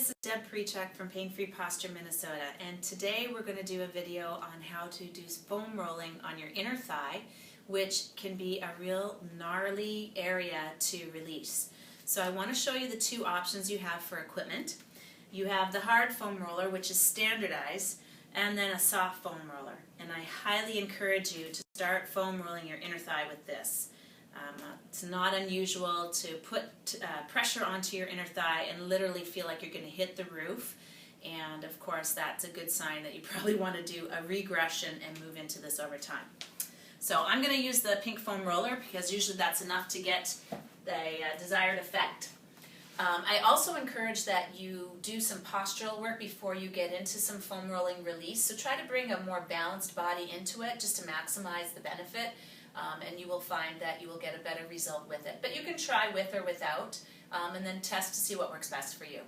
this is Deb Prechuk from Pain Free Posture, Minnesota, and today we're going to do a video on how to do foam rolling on your inner thigh, which can be a real gnarly area to release. So I want to show you the two options you have for equipment. You have the hard foam roller, which is standardized, and then a soft foam roller. And I highly encourage you to start foam rolling your inner thigh with this. It's not unusual to put pressure onto your inner thigh and literally feel like you're going to hit the roof. And of course, that's a good sign that you probably want to do a regression and move into this over time. So I'm going to use the pink foam roller because usually that's enough to get the desired effect. I also encourage that you do some postural work before you get into some foam rolling release. So try to bring a more balanced body into it just to maximize the benefit. And you will find that you will get a better result with it. But you can try with or without and then test to see what works best for you.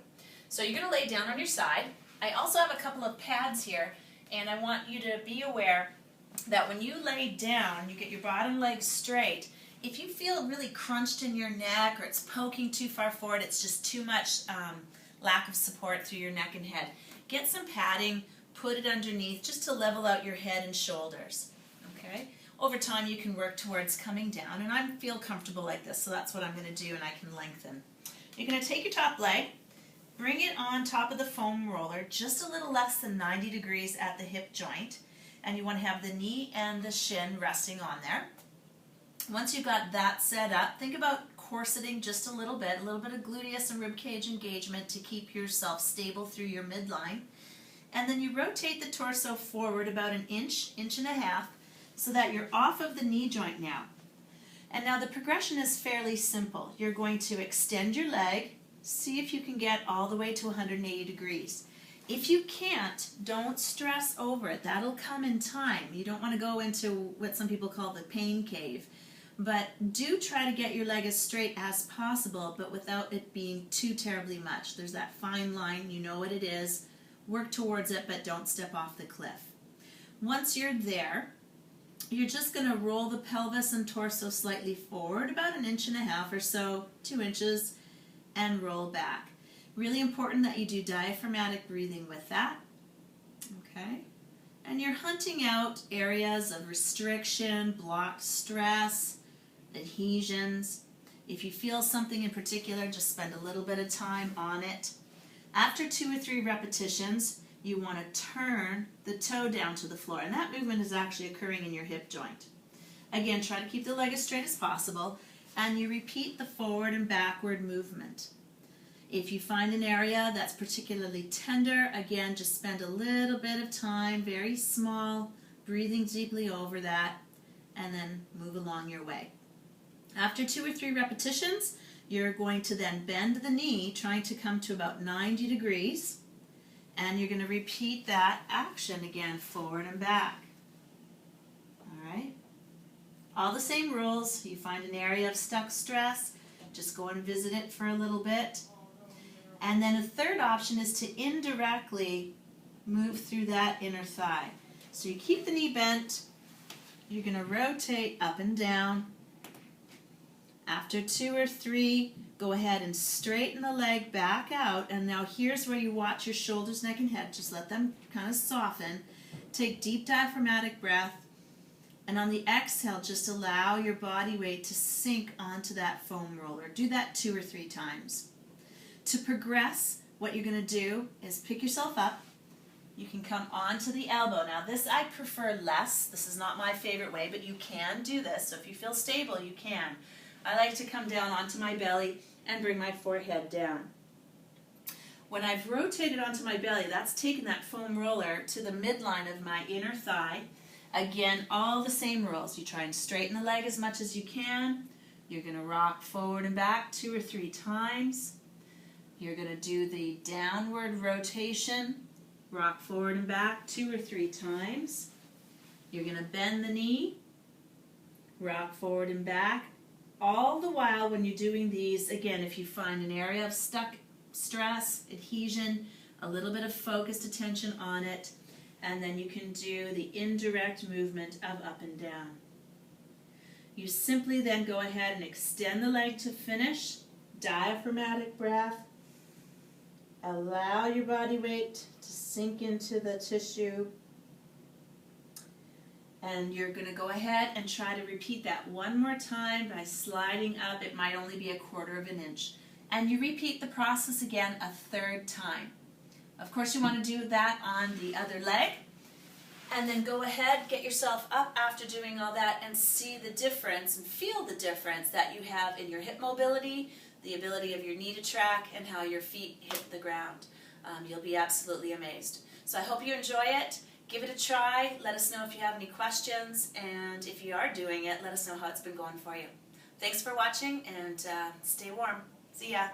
So you're going to lay down on your side. I also have a couple of pads here, and I want you to be aware that when you lay down, you get your bottom leg straight. If you feel really crunched in your neck or it's poking too far forward, it's just too much lack of support through your neck and head, get some padding, put it underneath just to level out your head and shoulders. Okay? Over time you can work towards coming down, and I feel comfortable like this, so that's what I'm going to do, and I can lengthen. You're going to take your top leg, bring it on top of the foam roller just a little less than 90 degrees at the hip joint, and you want to have the knee and the shin resting on there. Once you've got that set up, think about corseting just a little bit of gluteus and ribcage engagement to keep yourself stable through your midline. And then you rotate the torso forward about an inch, inch and a half, so that you're off of the knee joint now. And now the progression is fairly simple. You're going to extend your leg, see if you can get all the way to 180 degrees. If you can't, don't stress over it. That'll come in time. You don't want to go into what some people call the pain cave. But do try to get your leg as straight as possible, but without it being too terribly much. There's that fine line, you know what it is. Work towards it, but don't step off the cliff. Once you're there, you're just going to roll the pelvis and torso slightly forward, about an inch and a half or so, 2 inches, and roll back. Really important that you do diaphragmatic breathing with that. Okay? And you're hunting out areas of restriction, blocked stress, adhesions. If you feel something in particular, just spend a little bit of time on it. After 2 or 3 repetitions, you want to turn the toe down to the floor, and that movement is actually occurring in your hip joint. Again, try to keep the leg as straight as possible, and you repeat the forward and backward movement. If you find an area that's particularly tender, again, just spend a little bit of time, very small, breathing deeply over that, and then move along your way. After 2 or 3 repetitions, you're going to then bend the knee, trying to come to about 90 degrees, and you're going to repeat that action again, forward and back. All right? All the same rules. You find an area of stuck stress, just go and visit it for a little bit. And then a third option is to indirectly move through that inner thigh. So you keep the knee bent, you're going to rotate up and down. After 2 or 3, go ahead and straighten the leg back out, and now here's where you watch your shoulders, neck, and head. Just let them kind of soften. Take deep diaphragmatic breath, and on the exhale, just allow your body weight to sink onto that foam roller. Do that 2 or 3 times. To progress, what you're going to do is pick yourself up. You can come onto the elbow. Now this I prefer less. This is not my favorite way, but you can do this. So if you feel stable, you can. I like to come down onto my belly and bring my forehead down. When I've rotated onto my belly, that's taken that foam roller to the midline of my inner thigh. Again, all the same rules. You try and straighten the leg as much as you can. You're going to rock forward and back 2 or 3 times. You're going to do the downward rotation, rock forward and back 2 or 3 times. You're going to bend the knee, rock forward and back. All the while when you're doing these, again, if you find an area of stuck stress, adhesion, a little bit of focused attention on it, and then you can do the indirect movement of up and down. You simply then go ahead and extend the leg to finish, diaphragmatic breath, Allow your body weight to sink into the tissue. And you're going to go ahead and try to repeat that one more time by sliding up. It might only be 1/4 of an inch. And you repeat the process again a 3rd time. Of course, you want to do that on the other leg. And then go ahead, get yourself up after doing all that and see the difference and feel the difference that you have in your hip mobility, the ability of your knee to track, and how your feet hit the ground. You'll be absolutely amazed. So I hope you enjoy it. Give it a try. Let us know if you have any questions. And if you are doing it, let us know how it's been going for you. Thanks for watching, and stay warm. See ya.